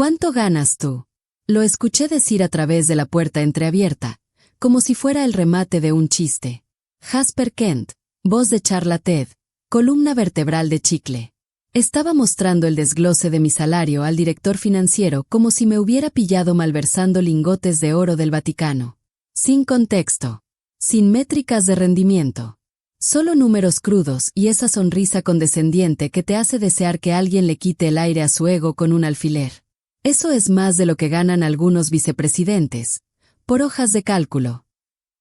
¿Cuánto ganas tú? Lo escuché decir a través de la puerta entreabierta, como si fuera el remate de un chiste. Jasper Kent, voz de charla TED, columna vertebral de chicle. Estaba mostrando el desglose de mi salario al director financiero como si me hubiera pillado malversando lingotes de oro del Vaticano. Sin contexto. Sin métricas de rendimiento. Solo números crudos y esa sonrisa condescendiente que te hace desear que alguien le quite el aire a su ego con un alfiler. Eso es más de lo que ganan algunos vicepresidentes, por hojas de cálculo.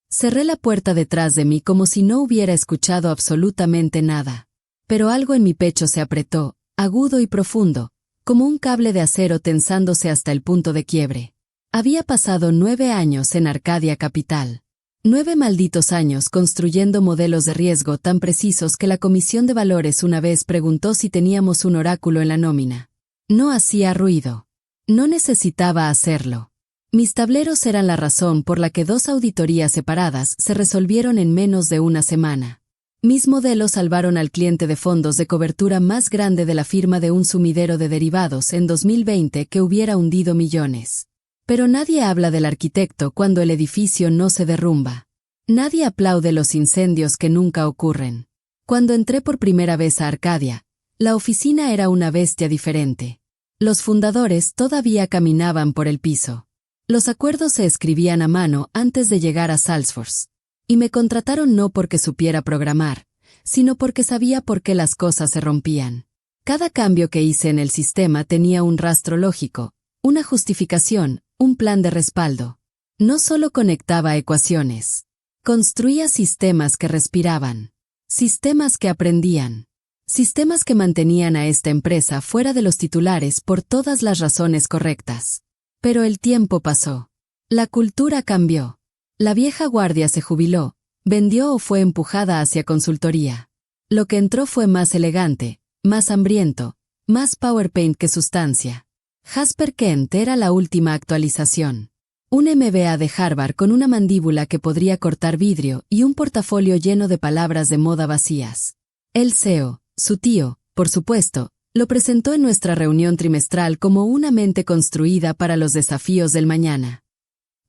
Cerré la puerta detrás de mí como si no hubiera escuchado absolutamente nada. Pero algo en mi pecho se apretó, agudo y profundo, como un cable de acero tensándose hasta el punto de quiebre. Había pasado 9 años en Arcadia Capital. 9 malditos años construyendo modelos de riesgo tan precisos que la Comisión de Valores una vez preguntó si teníamos un oráculo en la nómina. No hacía ruido. No necesitaba hacerlo. Mis tableros eran la razón por la que 2 auditorías separadas se resolvieron en menos de una semana. Mis modelos salvaron al cliente de fondos de cobertura más grande de la firma de un sumidero de derivados en 2020 que hubiera hundido millones. Pero nadie habla del arquitecto cuando el edificio no se derrumba. Nadie aplaude los incendios que nunca ocurren. Cuando entré por primera vez a Arcadia, la oficina era una bestia diferente. Los fundadores todavía caminaban por el piso. Los acuerdos se escribían a mano antes de llegar a Salesforce. Y me contrataron no porque supiera programar, sino porque sabía por qué las cosas se rompían. Cada cambio que hice en el sistema tenía un rastro lógico, una justificación, un plan de respaldo. No solo conectaba ecuaciones. Construía sistemas que respiraban. Sistemas que aprendían. Sistemas que mantenían a esta empresa fuera de los titulares por todas las razones correctas. Pero el tiempo pasó. La cultura cambió. La vieja guardia se jubiló, vendió o fue empujada hacia consultoría. Lo que entró fue más elegante, más hambriento, más PowerPoint que sustancia. Jasper Kent era la última actualización. Un MBA de Harvard con una mandíbula que podría cortar vidrio y un portafolio lleno de palabras de moda vacías. El CEO, su tío, por supuesto, lo presentó en nuestra reunión trimestral como una mente construida para los desafíos del mañana.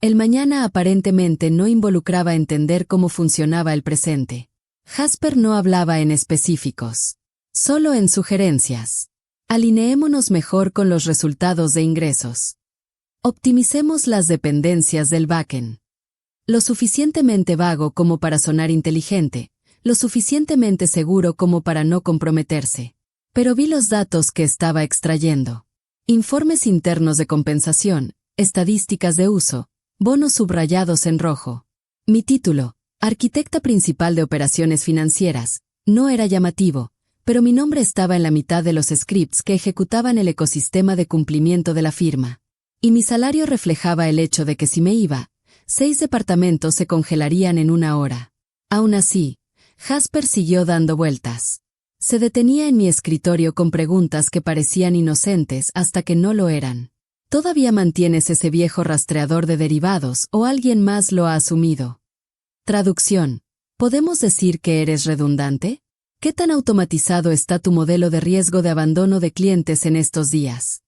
El mañana aparentemente no involucraba entender cómo funcionaba el presente. Jasper no hablaba en específicos, solo en sugerencias. Alineémonos mejor con los resultados de ingresos. Optimicemos las dependencias del backend. Lo suficientemente vago como para sonar inteligente, lo suficientemente seguro como para no comprometerse. Pero vi los datos que estaba extrayendo. Informes internos de compensación, estadísticas de uso, bonos subrayados en rojo. Mi título, arquitecta principal de operaciones financieras, no era llamativo, pero mi nombre estaba en la mitad de los scripts que ejecutaban el ecosistema de cumplimiento de la firma. Y mi salario reflejaba el hecho de que si me iba, 6 departamentos se congelarían en una hora. Aún así, Jasper siguió dando vueltas. Se detenía en mi escritorio con preguntas que parecían inocentes hasta que no lo eran. ¿Todavía mantienes ese viejo rastreador de derivados o alguien más lo ha asumido? Traducción. ¿Podemos decir que eres redundante? ¿Qué tan automatizado está tu modelo de riesgo de abandono de clientes en estos días?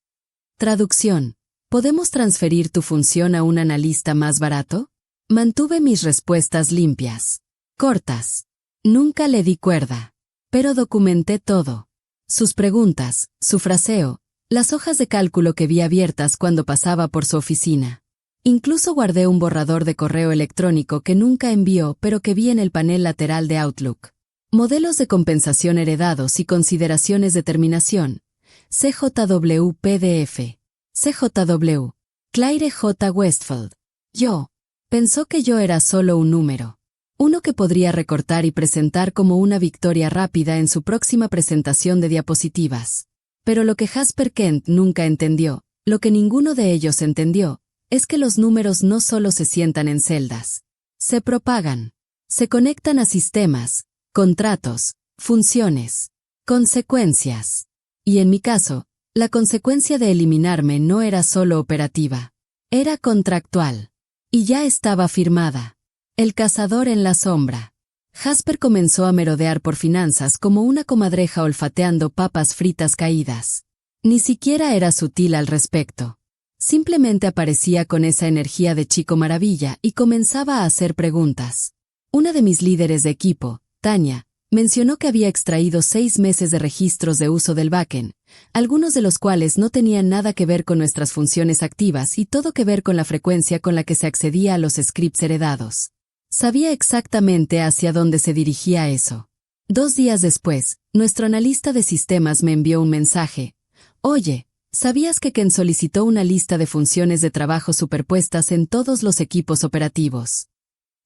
Traducción. ¿Podemos transferir tu función a un analista más barato? Mantuve mis respuestas limpias. Cortas. Nunca le di cuerda. Pero documenté todo. Sus preguntas, su fraseo, las hojas de cálculo que vi abiertas cuando pasaba por su oficina. Incluso guardé un borrador de correo electrónico que nunca envió pero que vi en el panel lateral de Outlook. Modelos de compensación heredados y consideraciones de terminación. CJW PDF. CJW. Claire J. Westfeld. Yo. Pensó que yo era solo un número. Uno que podría recortar y presentar como una victoria rápida en su próxima presentación de diapositivas. Pero lo que Jasper Kent nunca entendió, lo que ninguno de ellos entendió, es que los números no solo se sientan en celdas. Se propagan. Se conectan a sistemas, contratos, funciones, consecuencias. Y en mi caso, la consecuencia de eliminarme no era solo operativa. Era contractual. Y ya estaba firmada. El cazador en la sombra. Jasper comenzó a merodear por finanzas como una comadreja olfateando papas fritas caídas. Ni siquiera era sutil al respecto. Simplemente aparecía con esa energía de chico maravilla y comenzaba a hacer preguntas. Una de mis líderes de equipo, Tania, mencionó que había extraído 6 meses de registros de uso del backend, algunos de los cuales no tenían nada que ver con nuestras funciones activas y todo que ver con la frecuencia con la que se accedía a los scripts heredados. Sabía exactamente hacia dónde se dirigía eso. 2 días después, nuestro analista de sistemas me envió un mensaje. Oye, ¿sabías que Ken solicitó una lista de funciones de trabajo superpuestas en todos los equipos operativos?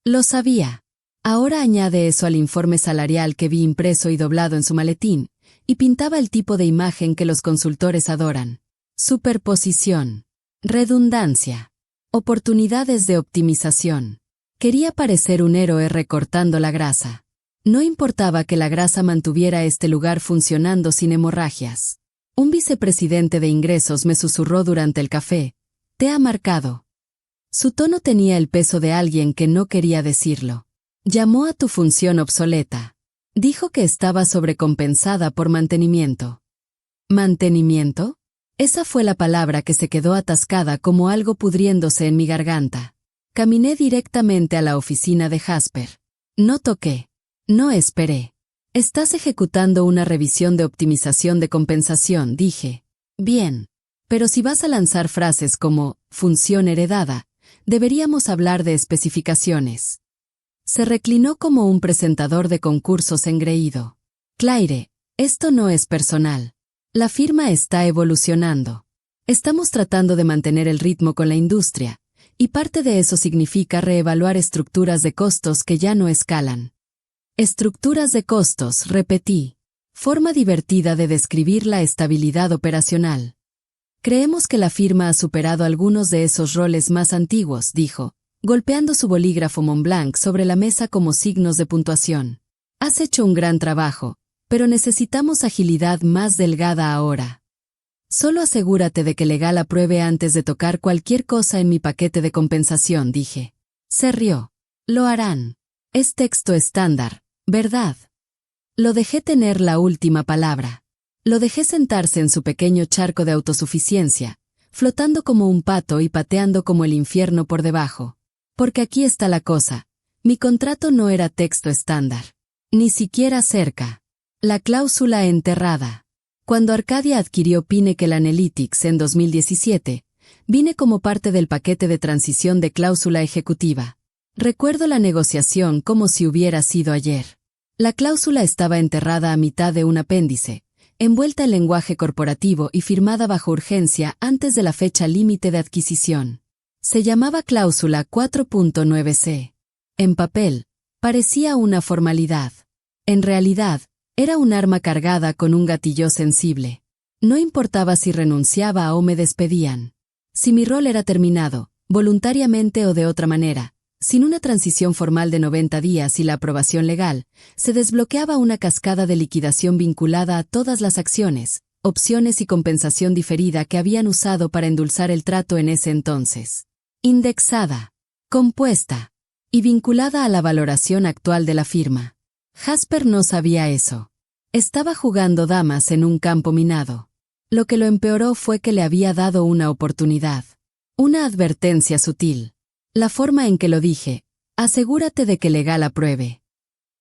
Lo sabía. Ahora añade eso al informe salarial que vi impreso y doblado en su maletín, y pintaba el tipo de imagen que los consultores adoran. Superposición. Redundancia. Oportunidades de optimización. Quería parecer un héroe recortando la grasa. No importaba que la grasa mantuviera este lugar funcionando sin hemorragias. Un vicepresidente de ingresos me susurró durante el café. «Te ha marcado». Su tono tenía el peso de alguien que no quería decirlo. Llamó a tu función obsoleta. Dijo que estaba sobrecompensada por mantenimiento. ¿Mantenimiento? Esa fue la palabra que se quedó atascada como algo pudriéndose en mi garganta. Caminé directamente a la oficina de Jasper. No toqué. No esperé. Estás ejecutando una revisión de optimización de compensación, dije. Bien. Pero si vas a lanzar frases como función heredada, deberíamos hablar de especificaciones. Se reclinó como un presentador de concursos engreído. Claire, esto no es personal. La firma está evolucionando. Estamos tratando de mantener el ritmo con la industria, y parte de eso significa reevaluar estructuras de costos que ya no escalan. Estructuras de costos, repetí. Forma divertida de describir la estabilidad operacional. Creemos que la firma ha superado algunos de esos roles más antiguos, dijo, golpeando su bolígrafo Montblanc sobre la mesa como signos de puntuación. Has hecho un gran trabajo, pero necesitamos agilidad más delgada ahora. Solo asegúrate de que Legal apruebe antes de tocar cualquier cosa en mi paquete de compensación, dije. Se rió. Lo harán. Es texto estándar, ¿verdad? Lo dejé tener la última palabra. Lo dejé sentarse en su pequeño charco de autosuficiencia, flotando como un pato y pateando como el infierno por debajo. Porque aquí está la cosa. Mi contrato no era texto estándar. Ni siquiera cerca. La cláusula enterrada. Cuando Arcadia adquirió Pinnacle Analytics en 2017, vine como parte del paquete de transición de cláusula ejecutiva. Recuerdo la negociación como si hubiera sido ayer. La cláusula estaba enterrada a mitad de un apéndice, envuelta en lenguaje corporativo y firmada bajo urgencia antes de la fecha límite de adquisición. Se llamaba cláusula 4.9c. En papel, parecía una formalidad. En realidad, era un arma cargada con un gatillo sensible. No importaba si renunciaba o me despedían. Si mi rol era terminado, voluntariamente o de otra manera, sin una transición formal de 90 días y la aprobación legal, se desbloqueaba una cascada de liquidación vinculada a todas las acciones, opciones y compensación diferida que habían usado para endulzar el trato en ese entonces. Indexada, compuesta y vinculada a la valoración actual de la firma. Jasper no sabía eso. Estaba jugando damas en un campo minado. Lo que lo empeoró fue que le había dado una oportunidad. Una advertencia sutil. La forma en que lo dije, asegúrate de que Legal apruebe.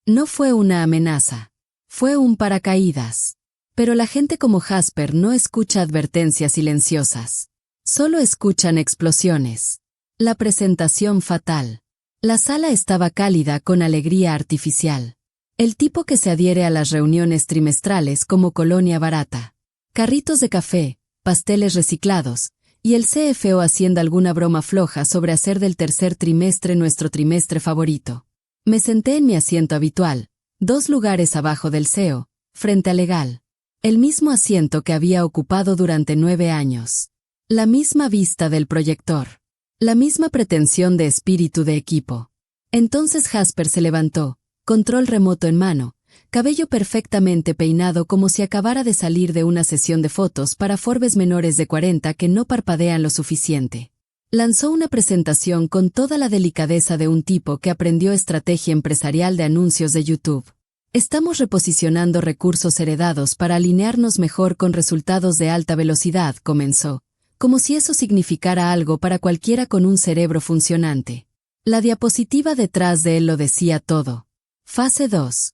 No fue una amenaza. Fue un paracaídas. Pero la gente como Jasper no escucha advertencias silenciosas. Solo escuchan explosiones. La presentación fatal. La sala estaba cálida con alegría artificial. El tipo que se adhiere a las reuniones trimestrales como colonia barata. Carritos de café, pasteles reciclados, y el CFO haciendo alguna broma floja sobre hacer del tercer trimestre nuestro trimestre favorito. Me senté en mi asiento habitual, 2 lugares abajo del CEO, frente a Legal. El mismo asiento que había ocupado durante 9 años. La misma vista del proyector. La misma pretensión de espíritu de equipo. Entonces Jasper se levantó, control remoto en mano, cabello perfectamente peinado como si acabara de salir de una sesión de fotos para Forbes menores de 40 que no parpadean lo suficiente. Lanzó una presentación con toda la delicadeza de un tipo que aprendió estrategia empresarial de anuncios de YouTube. Estamos reposicionando recursos heredados para alinearnos mejor con resultados de alta velocidad, comenzó, como si eso significara algo para cualquiera con un cerebro funcionante. La diapositiva detrás de él lo decía todo. Fase 2.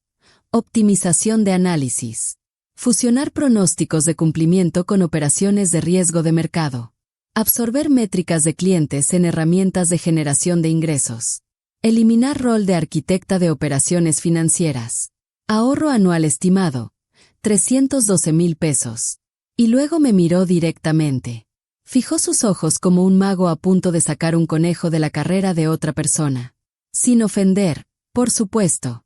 Optimización de análisis. Fusionar pronósticos de cumplimiento con operaciones de riesgo de mercado. Absorber métricas de clientes en herramientas de generación de ingresos. Eliminar rol de arquitecta de operaciones financieras. Ahorro anual estimado, 312,000 pesos. Y luego me miró directamente. Fijó sus ojos como un mago a punto de sacar un conejo de la carrera de otra persona. Sin ofender, por supuesto.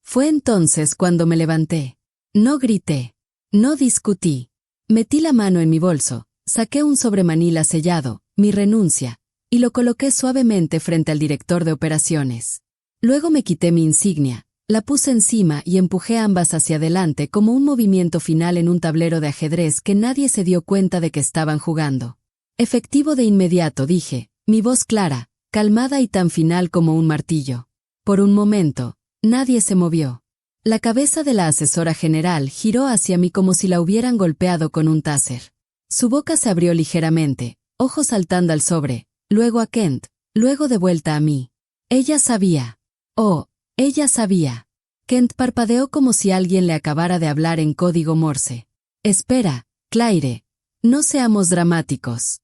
Fue entonces cuando me levanté. No grité. No discutí. Metí la mano en mi bolso, saqué un sobremanila sellado, mi renuncia, y lo coloqué suavemente frente al director de operaciones. Luego me quité mi insignia, la puse encima y empujé ambas hacia adelante como un movimiento final en un tablero de ajedrez que nadie se dio cuenta de que estaban jugando. Efectivo de inmediato, dije, mi voz clara, calmada y tan final como un martillo. Por un momento, nadie se movió. La cabeza de la asesora general giró hacia mí como si la hubieran golpeado con un taser. Su boca se abrió ligeramente, ojos saltando al sobre, luego a Kent, luego de vuelta a mí. Ella sabía. Oh, ella sabía. Kent parpadeó como si alguien le acabara de hablar en código Morse. Espera, Claire. No seamos dramáticos.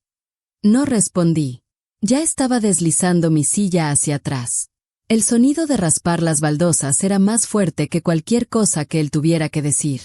No respondí. Ya estaba deslizando mi silla hacia atrás. El sonido de raspar las baldosas era más fuerte que cualquier cosa que él tuviera que decir.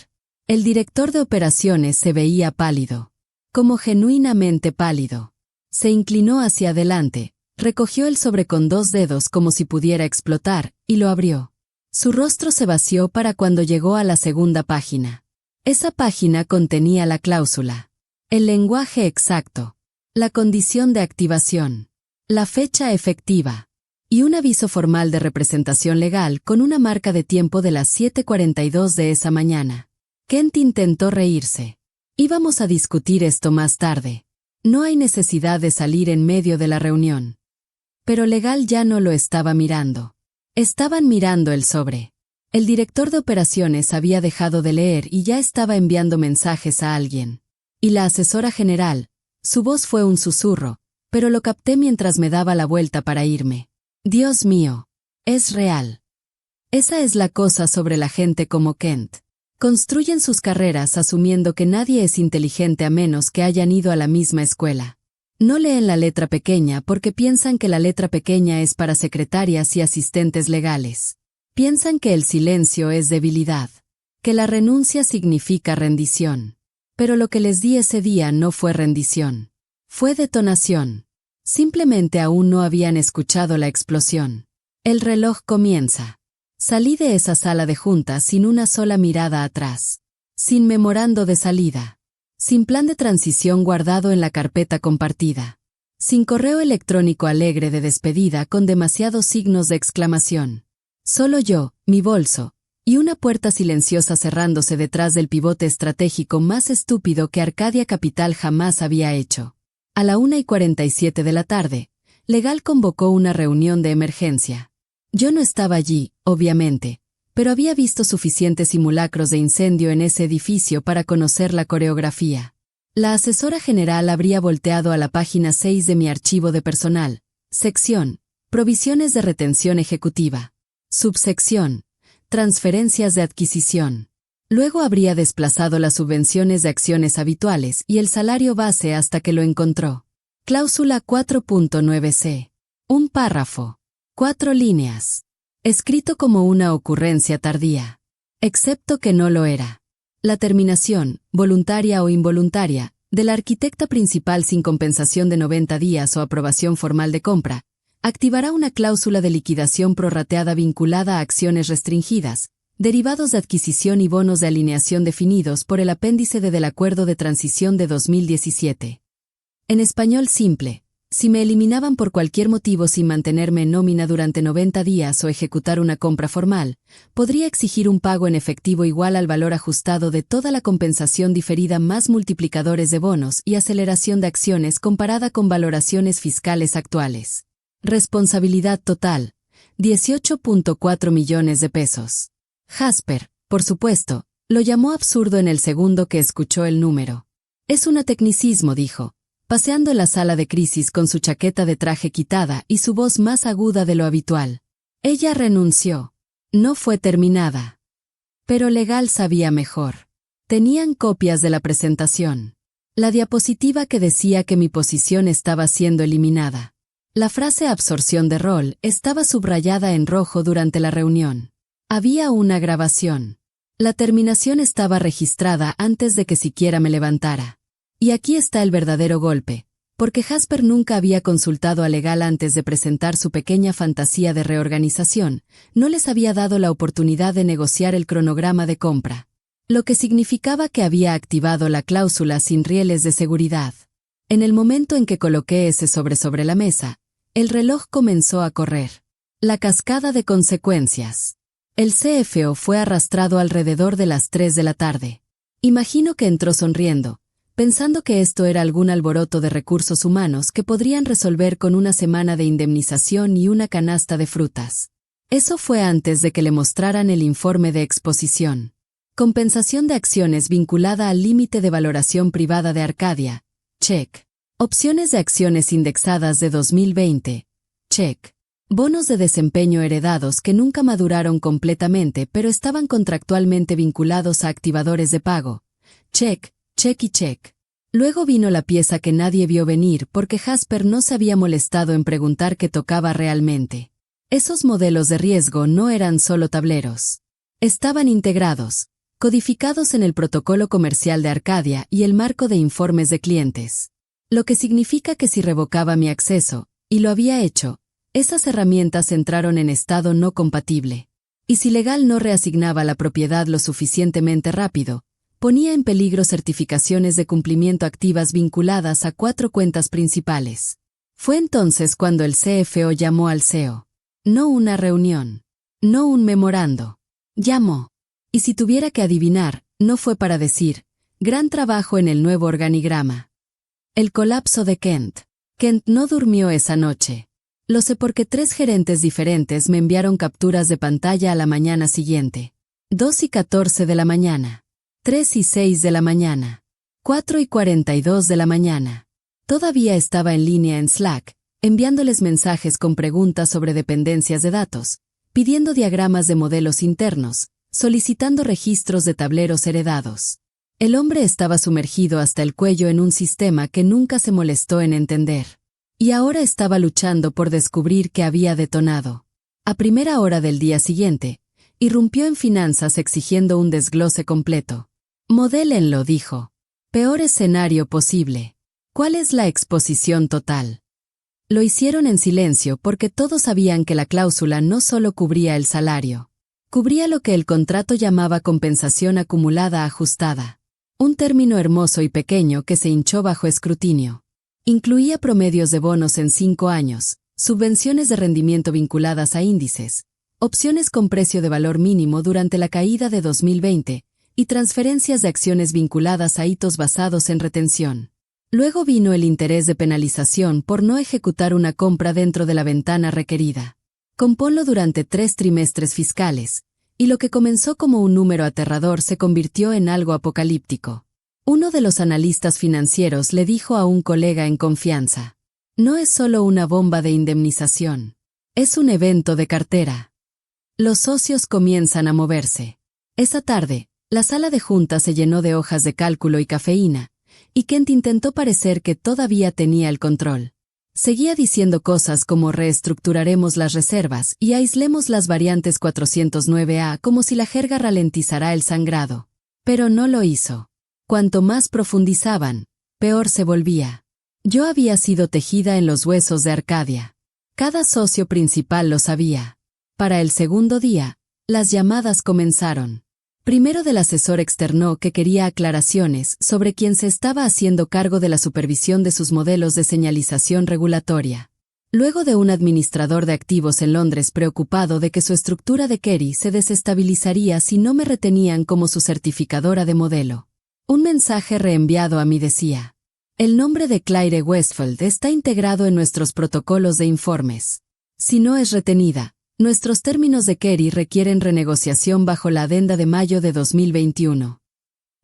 El director de operaciones se veía pálido. Como genuinamente pálido. Se inclinó hacia adelante, recogió el sobre con 2 dedos como si pudiera explotar, y lo abrió. Su rostro se vació para cuando llegó a la segunda página. Esa página contenía la cláusula. El lenguaje exacto. La condición de activación. La fecha efectiva. Y un aviso formal de representación legal con una marca de tiempo de las 7:42 de esa mañana. Kent intentó reírse. Íbamos a discutir esto más tarde. No hay necesidad de salir en medio de la reunión. Pero legal ya no lo estaba mirando. Estaban mirando el sobre. El director de operaciones había dejado de leer y ya estaba enviando mensajes a alguien. Y la asesora general, su voz fue un susurro, pero lo capté mientras me daba la vuelta para irme. Dios mío, es real. Esa es la cosa sobre la gente como Kent. Construyen sus carreras asumiendo que nadie es inteligente a menos que hayan ido a la misma escuela. No leen la letra pequeña porque piensan que la letra pequeña es para secretarias y asistentes legales. Piensan que el silencio es debilidad, que la renuncia significa rendición. Pero lo que les di ese día no fue rendición. Fue detonación. Simplemente aún no habían escuchado la explosión. El reloj comienza. Salí de esa sala de juntas sin una sola mirada atrás. Sin memorando de salida. Sin plan de transición guardado en la carpeta compartida. Sin correo electrónico alegre de despedida con demasiados signos de exclamación. Solo yo, mi bolso, y una puerta silenciosa cerrándose detrás del pivote estratégico más estúpido que Arcadia Capital jamás había hecho. A la 1:47 de la tarde, Legal convocó una reunión de emergencia. Yo no estaba allí, obviamente, pero había visto suficientes simulacros de incendio en ese edificio para conocer la coreografía. La asesora general habría volteado a la página 6 de mi archivo de personal, sección, provisiones de retención ejecutiva, subsección, transferencias de adquisición. Luego habría desplazado las subvenciones de acciones habituales y el salario base hasta que lo encontró. Cláusula 4.9c. Un párrafo. 4 líneas. Escrito como una ocurrencia tardía. Excepto que no lo era. La terminación, voluntaria o involuntaria, de la arquitecta principal sin compensación de 90 días o aprobación formal de compra, activará una cláusula de liquidación prorrateada vinculada a acciones restringidas, derivados de adquisición y bonos de alineación definidos por el apéndice D del Acuerdo de Transición de 2017. En español simple, si me eliminaban por cualquier motivo sin mantenerme en nómina durante 90 días o ejecutar una compra formal, podría exigir un pago en efectivo igual al valor ajustado de toda la compensación diferida más multiplicadores de bonos y aceleración de acciones comparada con valoraciones fiscales actuales. Responsabilidad total, 18.4 millones de pesos. Jasper, por supuesto, lo llamó absurdo en el segundo que escuchó el número. Es un tecnicismo, dijo, paseando en la sala de crisis con su chaqueta de traje quitada y su voz más aguda de lo habitual. Ella renunció. No fue terminada. Pero legal sabía mejor. Tenían copias de la presentación. La diapositiva que decía que mi posición estaba siendo eliminada. La frase absorción de rol estaba subrayada en rojo durante la reunión. Había una grabación. La terminación estaba registrada antes de que siquiera me levantara. Y aquí está el verdadero golpe, porque Jasper nunca había consultado a legal antes de presentar su pequeña fantasía de reorganización, no les había dado la oportunidad de negociar el cronograma de compra. Lo que significaba que había activado la cláusula sin rieles de seguridad. En el momento en que coloqué ese sobre la mesa, el reloj comenzó a correr. La cascada de consecuencias. El CFO fue arrastrado alrededor de las 3 de la tarde. Imagino que entró sonriendo, pensando que esto era algún alboroto de recursos humanos que podrían resolver con una semana de indemnización y una canasta de frutas. Eso fue antes de que le mostraran el informe de exposición. Compensación de acciones vinculada al límite de valoración privada de Arcadia. Check. Opciones de acciones indexadas de 2020. Check. Bonos de desempeño heredados que nunca maduraron completamente pero estaban contractualmente vinculados a activadores de pago. Check, check y check. Luego vino la pieza que nadie vio venir porque Jasper no se había molestado en preguntar qué tocaba realmente. Esos modelos de riesgo no eran solo tableros. Estaban integrados, codificados en el protocolo comercial de Arcadia y el marco de informes de clientes. Lo que significa que si revocaba mi acceso, y lo había hecho, esas herramientas entraron en estado no compatible. Y si legal no reasignaba la propiedad lo suficientemente rápido, ponía en peligro certificaciones de cumplimiento activas vinculadas a 4 cuentas principales. Fue entonces cuando el CFO llamó al CEO. No una reunión. No un memorando. Llamó. Y si tuviera que adivinar, no fue para decir, gran trabajo en el nuevo organigrama. El colapso de Kent. Kent no durmió esa noche. Lo sé porque 3 gerentes diferentes me enviaron capturas de pantalla a la mañana siguiente. 2:14 de la mañana. 3:06 de la mañana. 4:42 de la mañana. Todavía estaba en línea en Slack, enviándoles mensajes con preguntas sobre dependencias de datos, pidiendo diagramas de modelos internos, solicitando registros de tableros heredados. El hombre estaba sumergido hasta el cuello en un sistema que nunca se molestó en entender. Y ahora estaba luchando por descubrir qué había detonado. A primera hora del día siguiente, irrumpió en finanzas exigiendo un desglose completo. Modélenlo, dijo. Peor escenario posible. ¿Cuál es la exposición total? Lo hicieron en silencio porque todos sabían que la cláusula no solo cubría el salario. Cubría lo que el contrato llamaba compensación acumulada ajustada. Un término hermoso y pequeño que se hinchó bajo escrutinio. Incluía promedios de bonos en 5 años, subvenciones de rendimiento vinculadas a índices, opciones con precio de valor mínimo durante la caída de 2020 y transferencias de acciones vinculadas a hitos basados en retención. Luego vino el interés de penalización por no ejecutar una compra dentro de la ventana requerida. Compónlo durante 3 trimestres fiscales, y lo que comenzó como un número aterrador se convirtió en algo apocalíptico. Uno de los analistas financieros le dijo a un colega en confianza, no es solo una bomba de indemnización, es un evento de cartera. Los socios comienzan a moverse. Esa tarde, la sala de junta se llenó de hojas de cálculo y cafeína, y Kent intentó parecer que todavía tenía el control. Seguía diciendo cosas como reestructuraremos las reservas y aislemos las variantes 409A como si la jerga ralentizara el sangrado. Pero no lo hizo. Cuanto más profundizaban, peor se volvía. Yo había sido tejida en los huesos de Arcadia. Cada socio principal lo sabía. Para el segundo día, las llamadas comenzaron. Primero del asesor externo que quería aclaraciones sobre quien se estaba haciendo cargo de la supervisión de sus modelos de señalización regulatoria. Luego de un administrador de activos en Londres preocupado de que su estructura de Kerry se desestabilizaría si no me retenían como su certificadora de modelo. Un mensaje reenviado a mí decía: el nombre de Claire Westfield está integrado en nuestros protocolos de informes. Si no es retenida, Nuestros términos de Kerry requieren renegociación bajo la adenda de mayo de 2021.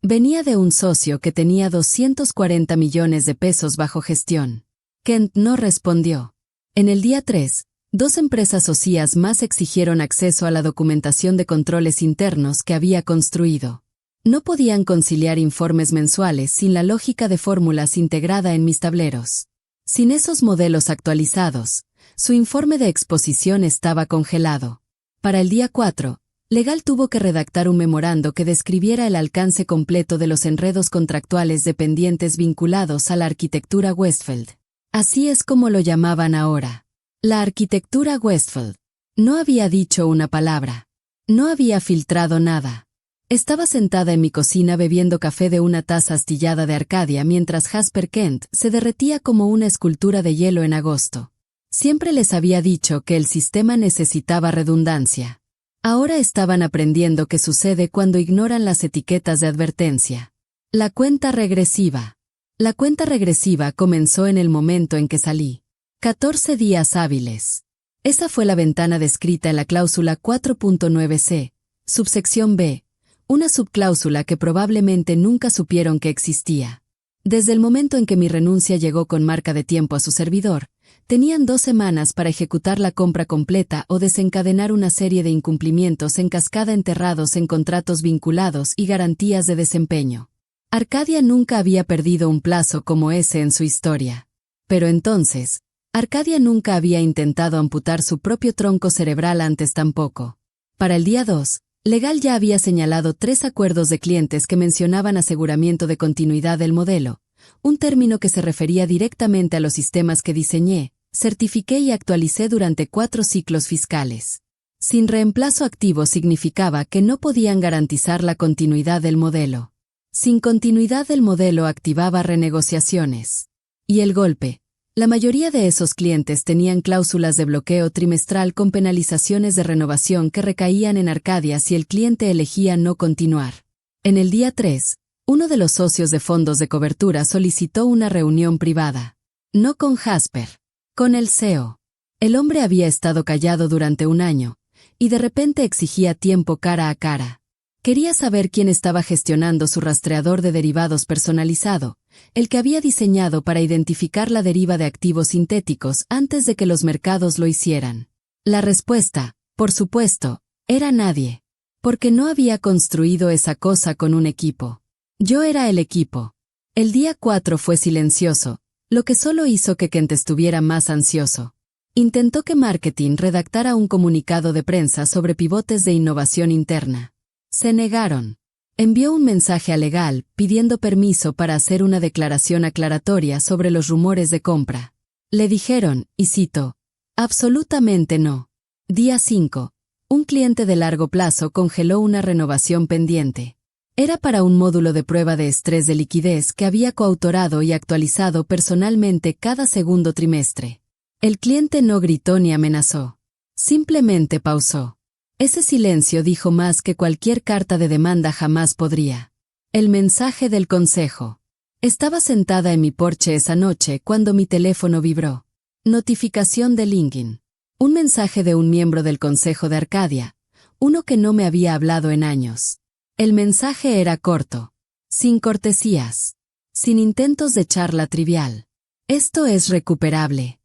Venía de un socio que tenía 240 millones de pesos bajo gestión. Kent no respondió. En el día 3, 2 empresas socias más exigieron acceso a la documentación de controles internos que había construido. No podían conciliar informes mensuales sin la lógica de fórmulas integrada en mis tableros. Sin esos modelos actualizados, su informe de exposición estaba congelado. Para el día 4, Legal tuvo que redactar un memorando que describiera el alcance completo de los enredos contractuales dependientes vinculados a la arquitectura Westfield. Así es como lo llamaban ahora. La arquitectura Westfield. No había dicho una palabra. No había filtrado nada. Estaba sentada en mi cocina bebiendo café de una taza astillada de Arcadia mientras Jasper Kent se derretía como una escultura de hielo en agosto. Siempre les había dicho que el sistema necesitaba redundancia. Ahora estaban aprendiendo qué sucede cuando ignoran las etiquetas de advertencia. La cuenta regresiva. La cuenta regresiva comenzó en el momento en que salí. 14 días hábiles. Esa fue la ventana descrita en la cláusula 4.9c, subsección B, una subcláusula que probablemente nunca supieron que existía. Desde el momento en que mi renuncia llegó con marca de tiempo a su servidor, tenían 2 semanas para ejecutar la compra completa o desencadenar una serie de incumplimientos en cascada enterrados en contratos vinculados y garantías de desempeño. Arcadia nunca había perdido un plazo como ese en su historia. Pero entonces, Arcadia nunca había intentado amputar su propio tronco cerebral antes tampoco. Para el día 2, Legal ya había señalado 3 acuerdos de clientes que mencionaban aseguramiento de continuidad del modelo, un término que se refería directamente a los sistemas que diseñé, certifiqué y actualicé durante 4 ciclos fiscales. Sin reemplazo activo significaba que no podían garantizar la continuidad del modelo. Sin continuidad del modelo activaba renegociaciones. Y el golpe. La mayoría de esos clientes tenían cláusulas de bloqueo trimestral con penalizaciones de renovación que recaían en Arcadia si el cliente elegía no continuar. En el día 3, uno de los socios de fondos de cobertura solicitó una reunión privada. No con Jasper, con el CEO. El hombre había estado callado durante un año, y de repente exigía tiempo cara a cara. Quería saber quién estaba gestionando su rastreador de derivados personalizado, el que había diseñado para identificar la deriva de activos sintéticos antes de que los mercados lo hicieran. La respuesta, por supuesto, era nadie. Porque no había construido esa cosa con un equipo. Yo era el equipo. El día 4 fue silencioso, lo que solo hizo que Kent estuviera más ansioso. Intentó que marketing redactara un comunicado de prensa sobre pivotes de innovación interna. Se negaron. Envió un mensaje a Legal pidiendo permiso para hacer una declaración aclaratoria sobre los rumores de compra. Le dijeron, y cito, absolutamente no. Día 5. Un cliente de largo plazo congeló una renovación pendiente. Era para un módulo de prueba de estrés de liquidez que había coautorado y actualizado personalmente cada segundo trimestre. El cliente no gritó ni amenazó. Simplemente pausó. Ese silencio dijo más que cualquier carta de demanda jamás podría. El mensaje del consejo. Estaba sentada en mi porche esa noche cuando mi teléfono vibró. Notificación de LinkedIn. Un mensaje de un miembro del consejo de Arcadia, uno que no me había hablado en años. El mensaje era corto. Sin cortesías. Sin intentos de charla trivial. Esto es recuperable.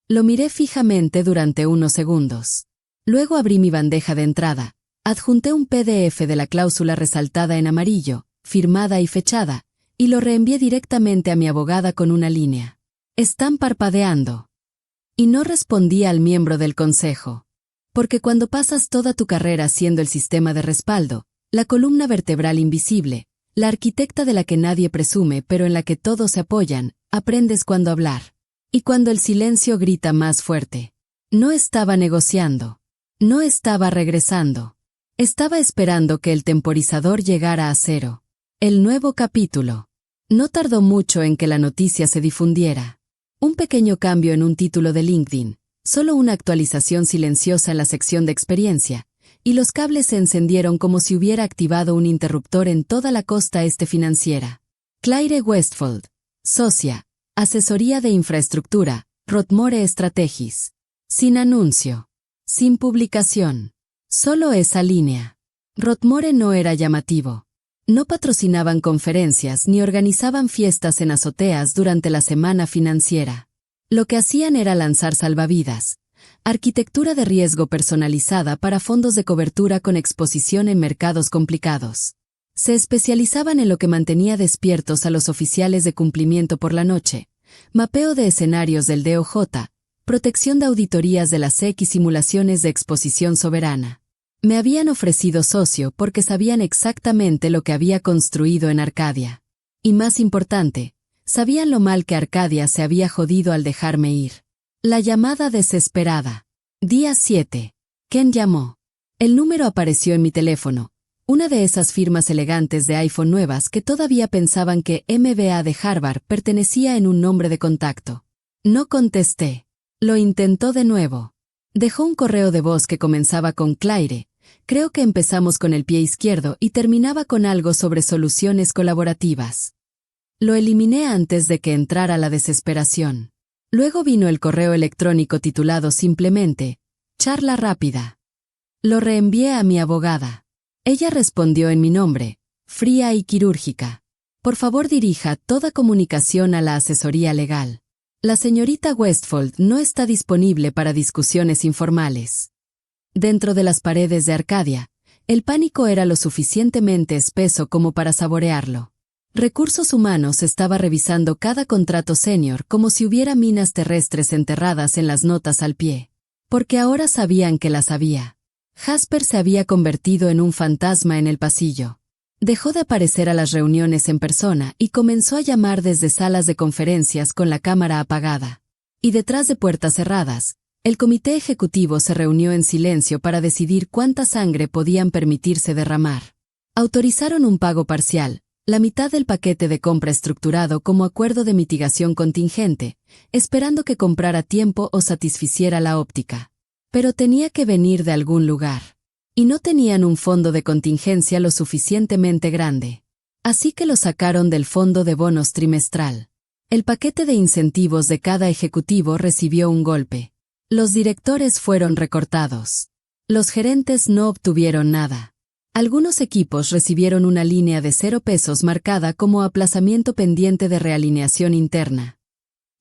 Lo miré fijamente durante unos segundos. Luego abrí mi bandeja de entrada, adjunté un PDF de la cláusula resaltada en amarillo, firmada y fechada, y lo reenvié directamente a mi abogada con una línea. Están parpadeando. Y no respondí al miembro del consejo. Porque cuando pasas toda tu carrera siendo el sistema de respaldo, la columna vertebral invisible, la arquitecta de la que nadie presume pero en la que todos se apoyan, aprendes cuándo hablar. Y cuando el silencio grita más fuerte. No estaba negociando. No estaba regresando. Estaba esperando que el temporizador llegara a 0. El nuevo capítulo. No tardó mucho en que la noticia se difundiera. Un pequeño cambio en un título de LinkedIn, solo una actualización silenciosa en la sección de experiencia, y los cables se encendieron como si hubiera activado un interruptor en toda la costa este financiera. Claire Westfold, socia, asesoría de infraestructura, Rothmore Strategies. Sin anuncio. Sin publicación. Solo esa línea. Rothmore no era llamativo. No patrocinaban conferencias ni organizaban fiestas en azoteas durante la semana financiera. Lo que hacían era lanzar salvavidas. Arquitectura de riesgo personalizada para fondos de cobertura con exposición en mercados complicados. Se especializaban en lo que mantenía despiertos a los oficiales de cumplimiento por la noche, mapeo de escenarios del DOJ, protección de auditorías de la SEC y simulaciones de exposición soberana. Me habían ofrecido socio porque sabían exactamente lo que había construido en Arcadia. Y más importante, sabían lo mal que Arcadia se había jodido al dejarme ir. La llamada desesperada. Día 7. Ken llamó. El número apareció en mi teléfono. Una de esas firmas elegantes de iPhone nuevas que todavía pensaban que MBA de Harvard pertenecía en un nombre de contacto. No contesté. Lo intentó de nuevo. Dejó un correo de voz que comenzaba con Claire. Creo que empezamos con el pie izquierdo y terminaba con algo sobre soluciones colaborativas. Lo eliminé antes de que entrara la desesperación. Luego vino el correo electrónico titulado simplemente, charla rápida. Lo reenvié a mi abogada. Ella respondió en mi nombre, fría y quirúrgica. Por favor dirija toda comunicación a la asesoría legal. La señorita Westfold no está disponible para discusiones informales. Dentro de las paredes de Arcadia, el pánico era lo suficientemente espeso como para saborearlo. Recursos Humanos estaba revisando cada contrato senior como si hubiera minas terrestres enterradas en las notas al pie. Porque ahora sabían que las había. Jasper se había convertido en un fantasma en el pasillo. Dejó de aparecer a las reuniones en persona y comenzó a llamar desde salas de conferencias con la cámara apagada. Y detrás de puertas cerradas, el comité ejecutivo se reunió en silencio para decidir cuánta sangre podían permitirse derramar. Autorizaron un pago parcial, la mitad del paquete de compra estructurado como acuerdo de mitigación contingente, esperando que comprara tiempo o satisficiera la óptica. Pero tenía que venir de algún lugar. Y no tenían un fondo de contingencia lo suficientemente grande. Así que lo sacaron del fondo de bonos trimestral. El paquete de incentivos de cada ejecutivo recibió un golpe. Los directores fueron recortados. Los gerentes no obtuvieron nada. Algunos equipos recibieron una línea de 0 pesos marcada como aplazamiento pendiente de realineación interna.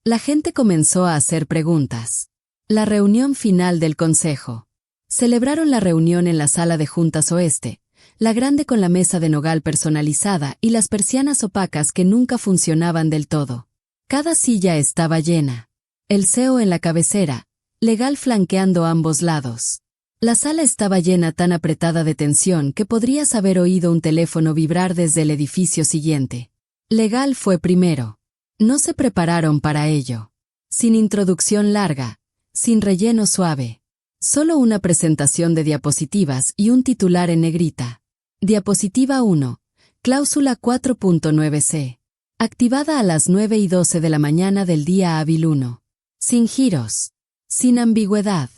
La gente comenzó a hacer preguntas. La reunión final del consejo. Celebraron la reunión en la sala de juntas oeste, la grande con la mesa de nogal personalizada y las persianas opacas que nunca funcionaban del todo. Cada silla estaba llena. El CEO en la cabecera, legal flanqueando ambos lados. La sala estaba llena tan apretada de tensión que podrías haber oído un teléfono vibrar desde el edificio siguiente. Legal fue primero. No se prepararon para ello. Sin introducción larga, sin relleno suave. Solo una presentación de diapositivas y un titular en negrita. Diapositiva 1. Cláusula 4.9c. Activada a las 9:12 de la mañana del día hábil 1. Sin giros. Sin ambigüedad.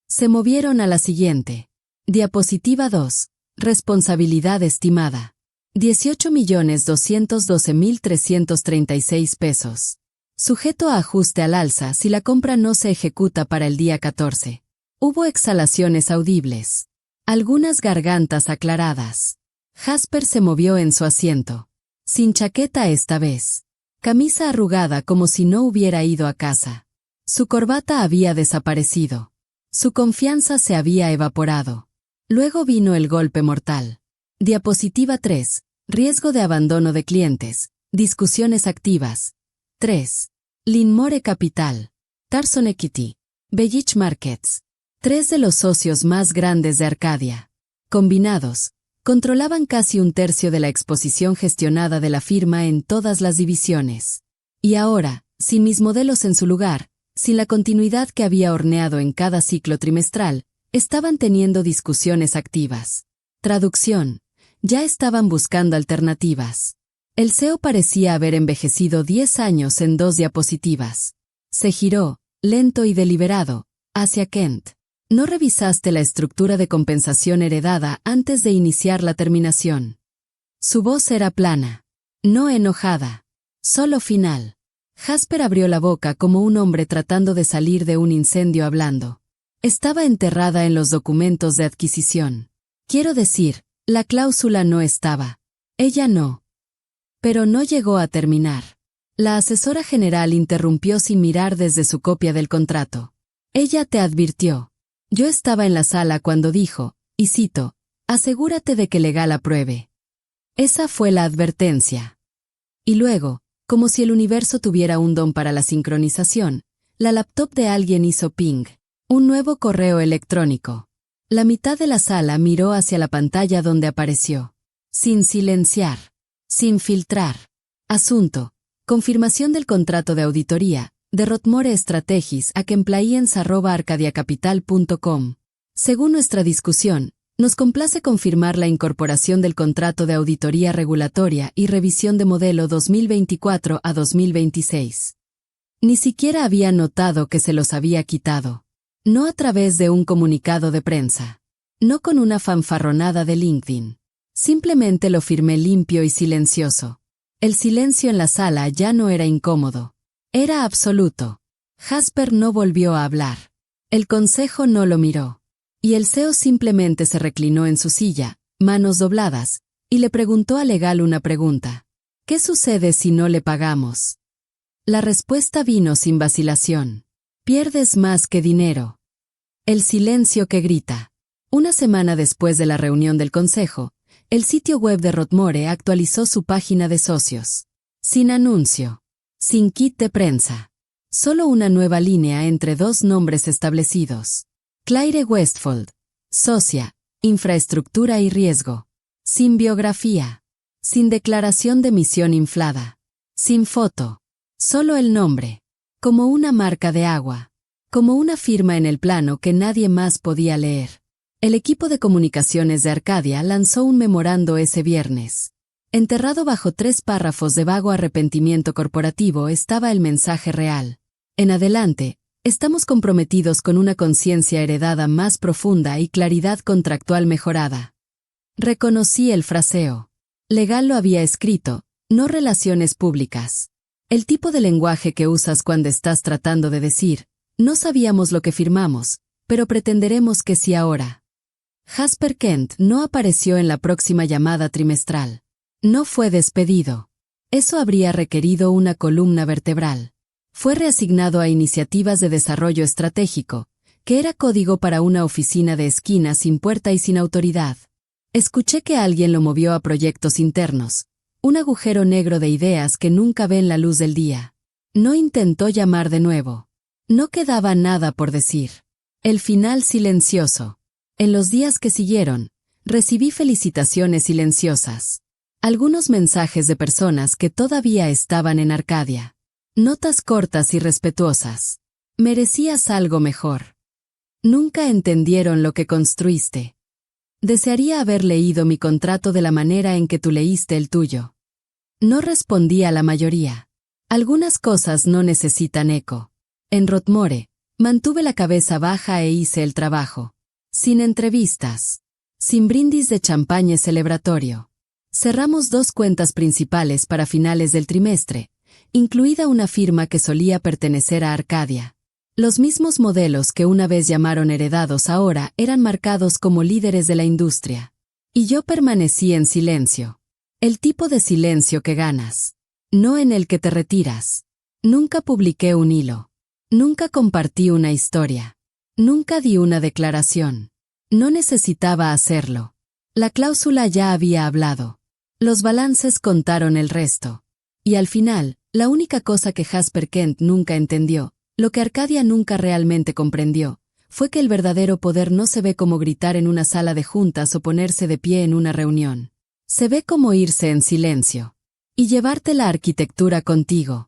Se movieron a la siguiente. Diapositiva 2. Responsabilidad estimada. 18.212.336 pesos. Sujeto a ajuste al alza si la compra no se ejecuta para el día 14. Hubo exhalaciones audibles. Algunas gargantas aclaradas. Jasper se movió en su asiento. Sin chaqueta esta vez. Camisa arrugada como si no hubiera ido a casa. Su corbata había desaparecido. Su confianza se había evaporado. Luego vino el golpe mortal. Diapositiva 3. Riesgo de abandono de clientes. Discusiones activas. 3. Linmore Capital. Tarson Equity. Bellich Markets. 3 de los socios más grandes de Arcadia. Combinados, controlaban casi un tercio de la exposición gestionada de la firma en todas las divisiones. Y ahora, sin mis modelos en su lugar, sin la continuidad que había horneado en cada ciclo trimestral, estaban teniendo discusiones activas. Traducción. Ya estaban buscando alternativas. El CEO parecía haber envejecido 10 años en 2 diapositivas. Se giró, lento y deliberado, hacia Kent. ¿No revisaste la estructura de compensación heredada antes de iniciar la terminación? Su voz era plana. No enojada. Solo final. Jasper abrió la boca como un hombre tratando de salir de un incendio hablando. Estaba enterrada en los documentos de adquisición. Quiero decir, la cláusula no estaba. Ella no. Pero no llegó a terminar. La asesora general interrumpió sin mirar desde su copia del contrato. Ella te advirtió. Yo estaba en la sala cuando dijo, y cito, asegúrate de que legal apruebe. Esa fue la advertencia. Y luego, como si el universo tuviera un don para la sincronización, la laptop de alguien hizo ping. Un nuevo correo electrónico. La mitad de la sala miró hacia la pantalla donde apareció. Sin silenciar. Sin filtrar. Asunto. Confirmación del contrato de auditoría, de Rotmore Strategies a compliance@arcadiacapital.com. Según nuestra discusión, nos complace confirmar la incorporación del contrato de auditoría regulatoria y revisión de modelo 2024 a 2026. Ni siquiera había notado que se los había quitado. No a través de un comunicado de prensa. No con una fanfarronada de LinkedIn. Simplemente lo firmé limpio y silencioso. El silencio en la sala ya no era incómodo. Era absoluto. Jasper no volvió a hablar. El consejo no lo miró. Y el CEO simplemente se reclinó en su silla, manos dobladas, y le preguntó a Legal una pregunta. ¿Qué sucede si no le pagamos? La respuesta vino sin vacilación. Pierdes más que dinero. El silencio que grita. Una semana después de la reunión del consejo, el sitio web de Rotmore actualizó su página de socios. Sin anuncio. Sin kit de prensa. Solo una nueva línea entre dos nombres establecidos. Claire Westfold. Socia. Infraestructura y riesgo. Sin biografía. Sin declaración de misión inflada. Sin foto. Solo el nombre. Como una marca de agua. Como una firma en el plano que nadie más podía leer. El equipo de comunicaciones de Arcadia lanzó un memorando ese viernes. Enterrado bajo 3 párrafos de vago arrepentimiento corporativo estaba el mensaje real. En adelante, estamos comprometidos con una conciencia heredada más profunda y claridad contractual mejorada. Reconocí el fraseo. Legal lo había escrito, no relaciones públicas. El tipo de lenguaje que usas cuando estás tratando de decir, no sabíamos lo que firmamos, pero pretenderemos que sí ahora. Jasper Kent no apareció en la próxima llamada trimestral. No fue despedido. Eso habría requerido una columna vertebral. Fue reasignado a iniciativas de desarrollo estratégico, que era código para una oficina de esquina sin puerta y sin autoridad. Escuché que alguien lo movió a proyectos internos, un agujero negro de ideas que nunca ven la luz del día. No intentó llamar de nuevo. No quedaba nada por decir. El final silencioso. En los días que siguieron, recibí felicitaciones silenciosas. Algunos mensajes de personas que todavía estaban en Arcadia. Notas cortas y respetuosas. Merecías algo mejor. Nunca entendieron lo que construiste. Desearía haber leído mi contrato de la manera en que tú leíste el tuyo. No respondí a la mayoría. Algunas cosas no necesitan eco. En Rotmore, mantuve la cabeza baja e hice el trabajo. Sin entrevistas. Sin brindis de champaña celebratorio. Cerramos 2 cuentas principales para finales del trimestre, incluida una firma que solía pertenecer a Arcadia. Los mismos modelos que una vez llamaron heredados ahora eran marcados como líderes de la industria. Y yo permanecí en silencio. El tipo de silencio que ganas. No en el que te retiras. Nunca publiqué un hilo. Nunca compartí una historia. Nunca di una declaración. No necesitaba hacerlo. La cláusula ya había hablado. Los balances contaron el resto. Y al final, la única cosa que Jasper Kent nunca entendió, lo que Arcadia nunca realmente comprendió, fue que el verdadero poder no se ve como gritar en una sala de juntas o ponerse de pie en una reunión. Se ve como irse en silencio. Y llevarte la arquitectura contigo.